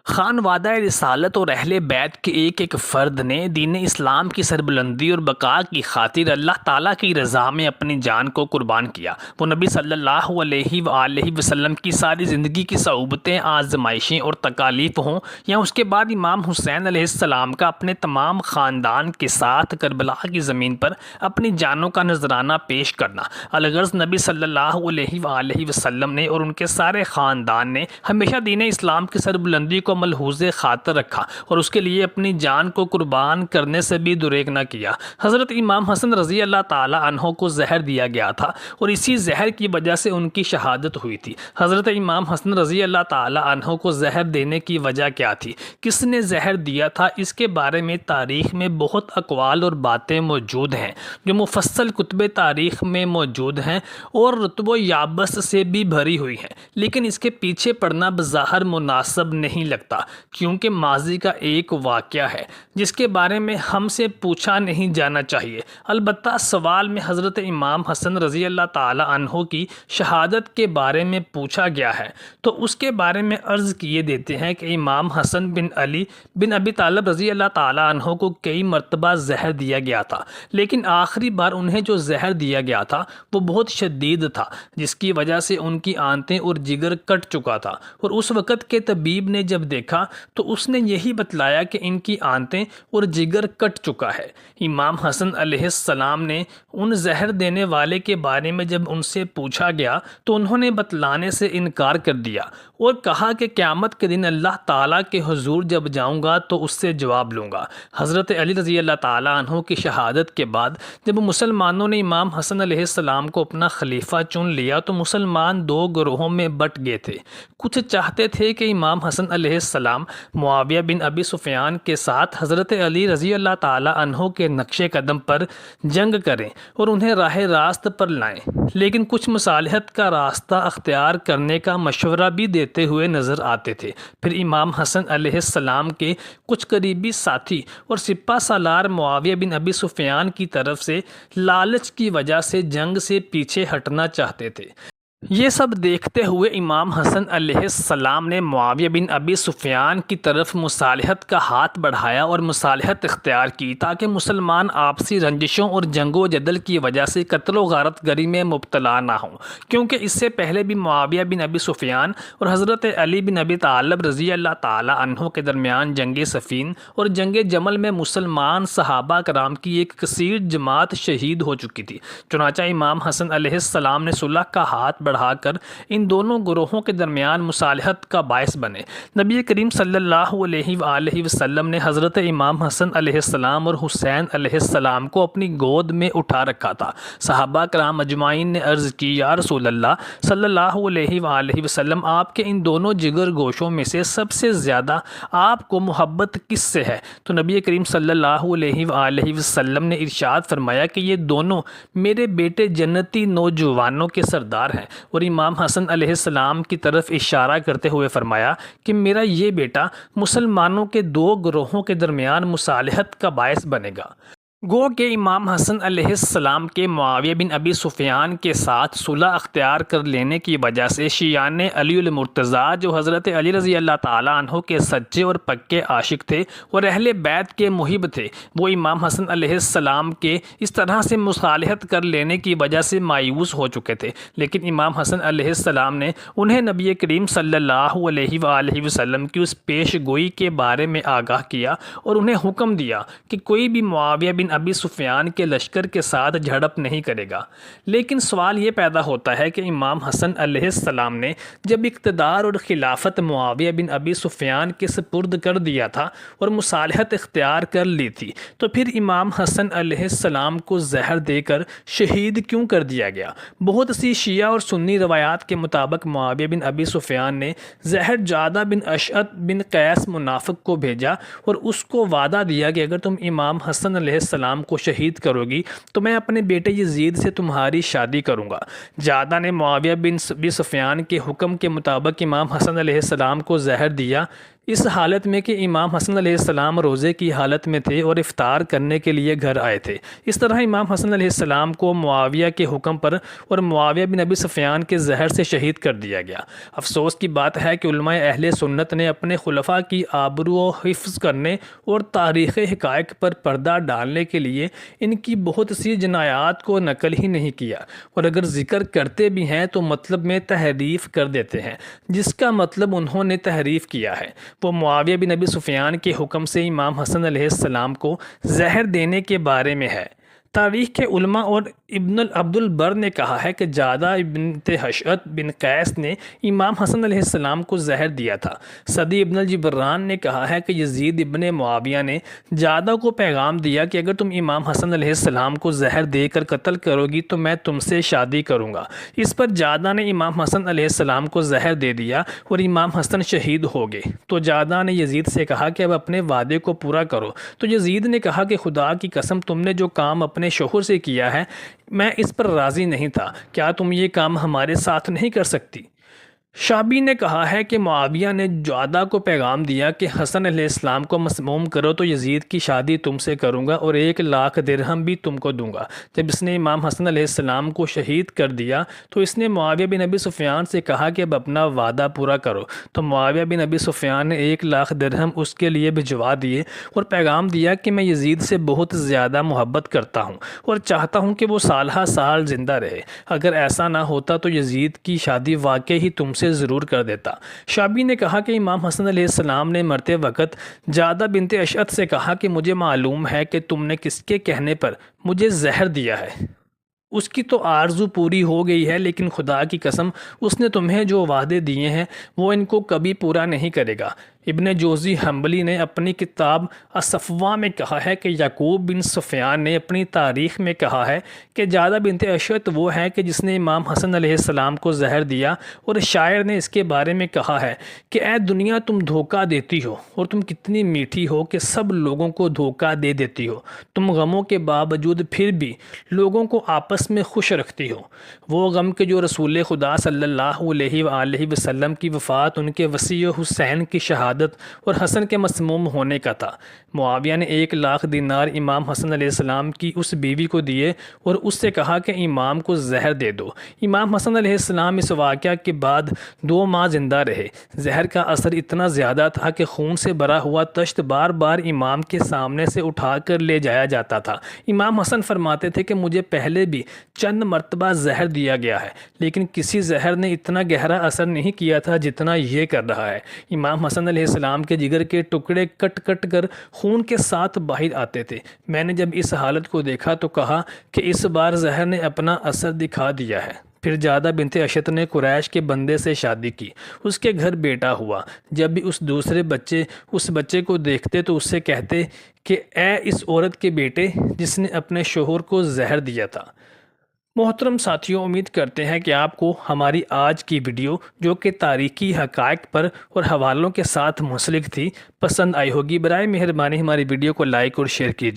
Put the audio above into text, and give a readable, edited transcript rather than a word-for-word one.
خانوادہ رسالت اور اہل بیت کے ایک ایک فرد نے دین اسلام کی سربلندی اور بقا کی خاطر اللہ تعالیٰ کی رضا میں اپنی جان کو قربان کیا۔ وہ نبی صلی اللہ علیہ وآلہ وسلم کی ساری زندگی کی صعوبتیں، آزمائشیں اور تکالیف ہوں، یا اس کے بعد امام حسین علیہ السلام کا اپنے تمام خاندان کے ساتھ کربلا کی زمین پر اپنی جانوں کا نذرانہ پیش کرنا۔ الغرض نبی صلی اللہ علیہ وآلہ وسلم نے اور ان کے سارے خاندان نے ہمیشہ دین اسلام کی سربلندی کو ملحوظ خاطر رکھا اور اس کے لیے اپنی جان کو قربان کرنے سے بھی دریغ نہ کیا۔ حضرت امام حسن رضی اللہ تعالی عنہ کو زہر دیا گیا تھا اور اسی زہر کی وجہ سے ان کی شہادت ہوئی تھی۔ حضرت امام حسن رضی اللہ تعالی عنہ کو زہر دینے کی وجہ کیا تھی، کس نے زہر دیا تھا، اس کے بارے میں تاریخ میں بہت اقوال اور باتیں موجود ہیں جو مفصل کتب تاریخ میں موجود ہیں اور رتب و یابس سے بھی بھری ہوئی ہیں، لیکن اس کے پیچھے پڑنا بظاہر مناسب نہیں لگتا کیونکہ ماضی کا ایک واقعہ ہے جس کے بارے میں ہم سے پوچھا نہیں جانا چاہیے۔ البتہ سوال میں حضرت امام حسن رضی اللہ تعالی عنہ کی شہادت کے بارے میں پوچھا گیا ہے تو اس کے بارے میں عرض کیے دیتے ہیں کہ امام حسن بن علی بن ابی طالب رضی اللہ تعالی عنہ کو کئی مرتبہ زہر دیا گیا تھا، لیکن آخری بار انہیں جو زہر دیا گیا تھا وہ بہت شدید تھا، جس کی وجہ سے ان کی آنتیں اور جگر کٹ چکا تھا، اور اس وقت کے طبیب نے جب دیکھا تو اس نے یہی بتلایا کہ ان کی آنتیں اور جگر کٹ چکا ہے۔ امام حسن علیہ السلام نے ان زہر دینے والے کے بارے میں جب ان سے پوچھا گیا تو انہوں نے بتلانے سے انکار کر دیا اور کہا کہ قیامت کے دن اللہ تعالیٰ کے حضور جب جاؤں گا تو اس سے جواب لوں گا۔ حضرت علی رضی اللہ تعالیٰ عنہ کی شہادت کے بعد جب مسلمانوں نے امام حسن علیہ السلام کو اپنا خلیفہ چن لیا تو مسلمان دو گروہوں میں بٹ گئے تھے۔ کچھ چاہتے تھے کہ امام حسن علیہ السلام معاویہ بن ابی سفیان کے ساتھ حضرت علی رضی اللہ تعالیٰ عنہ کے نقش قدم پر جنگ کریں اور انہیں راہ راست پر لائیں، لیکن کچھ مصالحت کا راستہ اختیار کرنے کا مشورہ بھی دیتے ہوئے نظر آتے تھے۔ پھر امام حسن علیہ السلام کے کچھ قریبی ساتھی اور سپہ سالار معاویہ بن ابی سفیان کی طرف سے لالچ کی وجہ سے جنگ سے پیچھے ہٹنا چاہتے تھے۔ یہ سب دیکھتے ہوئے امام حسن علیہ السلام نے معاویہ بن ابی سفیان کی طرف مصالحت کا ہاتھ بڑھایا اور مصالحت اختیار کی تاکہ مسلمان آپسی رنجشوں اور جنگ و جدل کی وجہ سے قتل و غارت گری میں مبتلا نہ ہوں، کیونکہ اس سے پہلے بھی معاویہ بن ابی سفیان اور حضرت علی بن ابی طالب رضی اللہ تعالی عنہ کے درمیان جنگ صفین اور جنگ جمل میں مسلمان صحابہ کرام کی ایک کثیر جماعت شہید ہو چکی تھی۔ چنانچہ امام حسن علیہ السلام نے صلح کا ہاتھ بڑھا کر ان دونوں گروہوں کے درمیان مصالحت کا باعث بنے۔ نبی کریم صلی اللہ علیہ وآلہ وسلم نے حضرت امام حسن علیہ السلام اور حسین علیہ السلام کو اپنی گود میں اٹھا رکھا تھا۔ صحابہ کرام اجمعین نے عرض کی، یا رسول اللہ صلی اللہ علیہ وآلہ وسلم، آپ کے ان دونوں جگر گوشوں میں سے سب سے زیادہ آپ کو محبت کس سے ہے؟ تو نبی کریم صلی اللہ علیہ وآلہ وسلم نے ارشاد فرمایا کہ یہ دونوں میرے بیٹے جنتی نوجوانوں کے سردار ہیں، اور امام حسن علیہ السلام کی طرف اشارہ کرتے ہوئے فرمایا کہ میرا یہ بیٹا مسلمانوں کے دو گروہوں کے درمیان مصالحت کا باعث بنے گا۔ گو کہ امام حسن علیہ السلام کے معاویہ بن ابی سفیان کے ساتھ صلح اختیار کر لینے کی وجہ سے شیعان علی المرتضیٰ، جو حضرت علی رضی اللہ تعالیٰ عنہ کے سچے اور پکے عاشق تھے اور اہل بیت کے محب تھے، وہ امام حسن علیہ السلام کے اس طرح سے مصالحت کر لینے کی وجہ سے مایوس ہو چکے تھے، لیکن امام حسن علیہ السلام نے انہیں نبی کریم صلی اللہ علیہ وآلہ وسلم کی اس پیش گوئی کے بارے میں آگاہ کیا اور انہیں حکم دیا کہ کوئی بھی معاویہ بن ابی سفیان کے لشکر کے ساتھ جھڑپ نہیں کرے گا۔ لیکن سوال یہ پیدا ہوتا ہے کہ امام حسن علیہ السلام نے جب اقتدار اور خلافت معاویہ بن ابی سفیان کے سپرد کر دیا تھا اور مصالحت اختیار کر لی تھی تو پھر امام حسن علیہ السلام کو زہر دے کر شہید کیوں کر دیا گیا؟ بہت سی شیعہ اور سنی روایات کے مطابق معاویہ بن ابی سفیان نے زہر جعدہ بن اشعث بن قیس منافق کو بھیجا اور اس کو وعدہ دیا کہ اگر تم امام حسن علیہ السلام کو شہید کرو گی تو میں اپنے بیٹے یزید سے تمہاری شادی کروں گا۔ جعدہ نے معاویہ بن ابی سفیان کے حکم کے مطابق امام حسن علیہ السلام کو زہر دیا۔ اس حالت میں کہ امام حسن علیہ السلام روزے کی حالت میں تھے اور افطار کرنے کے لیے گھر آئے تھے۔ اس طرح امام حسن علیہ السلام کو معاویہ کے حکم پر اور معاویہ بن ابی سفیان کے زہر سے شہید کر دیا گیا۔ افسوس کی بات ہے کہ علماء اہل سنت نے اپنے خلفاء کی آبرو و حفظ کرنے اور تاریخ حقائق پر پردہ ڈالنے کے لیے ان کی بہت سی جنایات کو نقل ہی نہیں کیا، اور اگر ذکر کرتے بھی ہیں تو مطلب میں تحریف کر دیتے ہیں، جس کا مطلب انہوں نے تحریف کیا ہے وہ معاویہ بن ابی سفیان کے حکم سے امام حسن علیہ السلام کو زہر دینے کے بارے میں ہے۔ تاریخ کے علماء اور ابن عبد البر نے کہا ہے کہ جادہ بنت حشعت بن قیس نے امام حسن علیہ السلام کو زہر دیا تھا۔ صدی ابن الجبران نے کہا ہے کہ یزید ابن معاویہ نے جادہ کو پیغام دیا کہ اگر تم امام حسن علیہ السلام کو زہر دے کر قتل کرو گی تو میں تم سے شادی کروں گا۔ اس پر جادہ نے امام حسن علیہ السلام کو زہر دے دیا اور امام حسن شہید ہو گئے۔ تو جادہ نے یزید سے کہا کہ اب اپنے وعدے کو پورا کرو۔ تو یزید نے کہا کہ خدا کی قسم تم نے جو کام اپنے شوہر سے کیا ہے میں اس پر راضی نہیں تھا، کیا تم یہ کام ہمارے ساتھ نہیں کر سکتی؟ شابی نے کہا ہے کہ معاویہ نے جادہ کو پیغام دیا کہ حسن علیہ السلام کو مسموم کرو تو یزید کی شادی تم سے کروں گا اور 1,00,000 درہم بھی تم کو دوں گا۔ جب اس نے امام حسن علیہ السلام کو شہید کر دیا تو اس نے معاویہ بن ابی سفیان سے کہا کہ اب اپنا وعدہ پورا کرو۔ تو معاویہ بن ابی سفیان نے 1,00,000 درہم اس کے لیے بھجوا دیے اور پیغام دیا کہ میں یزید سے بہت زیادہ محبت کرتا ہوں اور چاہتا ہوں کہ وہ سالہ سال زندہ رہے، اگر ایسا نہ ہوتا تو یزید کی شادی واقعی ہی تم سے ضرور کر دیتا۔ شابی نے کہا کہ امام حسن علیہ السلام نے مرتے وقت جادہ بنت اشعت سے کہا کہ مجھے معلوم ہے کہ تم نے کس کے کہنے پر مجھے زہر دیا ہے، اس کی تو آرزو پوری ہو گئی ہے، لیکن خدا کی قسم اس نے تمہیں جو وعدے دیے ہیں وہ ان کو کبھی پورا نہیں کرے گا۔ ابن جوزی حنبلی نے اپنی کتاب الصفوہ میں کہا ہے کہ یعقوب بن سفیان نے اپنی تاریخ میں کہا ہے کہ جادہ بنت اشعت وہ ہے کہ جس نے امام حسن علیہ السلام کو زہر دیا، اور شاعر نے اس کے بارے میں کہا ہے کہ اے دنیا تم دھوکہ دیتی ہو اور تم کتنی میٹھی ہو کہ سب لوگوں کو دھوکہ دے دیتی ہو، تم غموں کے باوجود پھر بھی لوگوں کو آپس میں خوش رکھتی ہو۔ وہ غم کے جو رسول خدا صلی اللہ علیہ وآلہ وسلم کی وفات، ان کے وصی حسین کی شہادت اور حسن کے مسموم ہونے کا تھا۔ معاویہ نے 1,00,000 دینار امام حسن علیہ السلام کی اس بیوی کو دیے اور اس سے کہا کہ امام کو زہر دے دو۔ امام حسن علیہ السلام اس واقعہ کے بعد 2 ماہ زندہ رہے۔ زہر کا اثر اتنا زیادہ تھا کہ خون سے بھرا ہوا تشت بار بار امام کے سامنے سے اٹھا کر لے جایا جاتا تھا۔ امام حسن فرماتے تھے کہ مجھے پہلے بھی چند مرتبہ زہر دیا گیا ہے، لیکن کسی زہر نے اتنا گہرا اثر نہیں کیا تھا جتنا یہ کر رہا ہے۔ امام حسن علیہ السلام کے جگر کے ٹکڑے کٹ کٹ کر خون کے ساتھ باہر آتے تھے۔ میں نے جب اس حالت کو دیکھا تو کہا کہ اس بار زہر نے اپنا اثر دکھا دیا ہے۔ پھر جادہ بنت اشعت نے قریش کے بندے سے شادی کی، اس کے گھر بیٹا ہوا۔ جب بھی اس دوسرے بچے اس بچے کو دیکھتے تو اس سے کہتے کہ اے اس عورت کے بیٹے جس نے اپنے شوہر کو زہر دیا تھا۔ محترم ساتھیوں، امید کرتے ہیں کہ آپ کو ہماری آج کی ویڈیو جو کہ تاریخی حقائق پر اور حوالوں کے ساتھ منسلک تھی پسند آئی ہوگی۔ برائے مہربانی ہماری ویڈیو کو لائک اور شیئر کیجیے۔